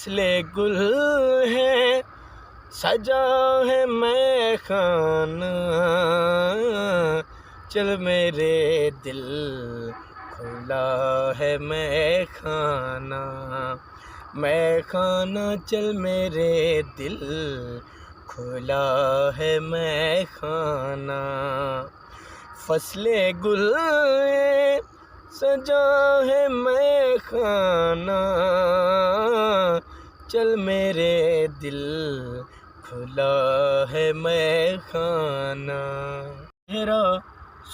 फसले गुल है, सजा है मैं खाना, चल मेरे दिल खुला है मैं खाना, मैं खाना चल मेरे दिल खुला है मैं खाना। फसले गुल है, सजा है मैं खाना, चल मेरे दिल खुला है मैं खाना। तेरा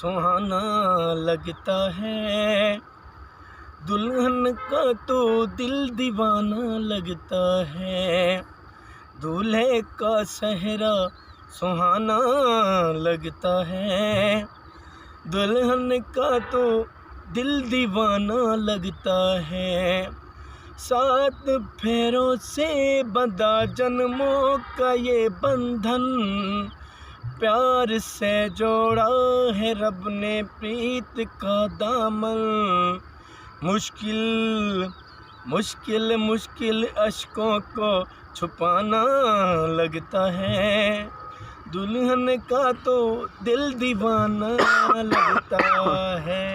सुहाना लगता है, दुल्हन का तो दिल दीवाना लगता है, दूल्हे का सेहरा सुहाना लगता है, दुल्हन का तो दिल दीवाना लगता है। 7 फेरों से बंधा जन्मों का ये बंधन, प्यार से जोड़ा है रब ने प्रीत का दामन। मुश्किल मुश्किल मुश्किल अश्कों को छुपाना लगता है, दुल्हन का तो दिल दीवाना लगता है।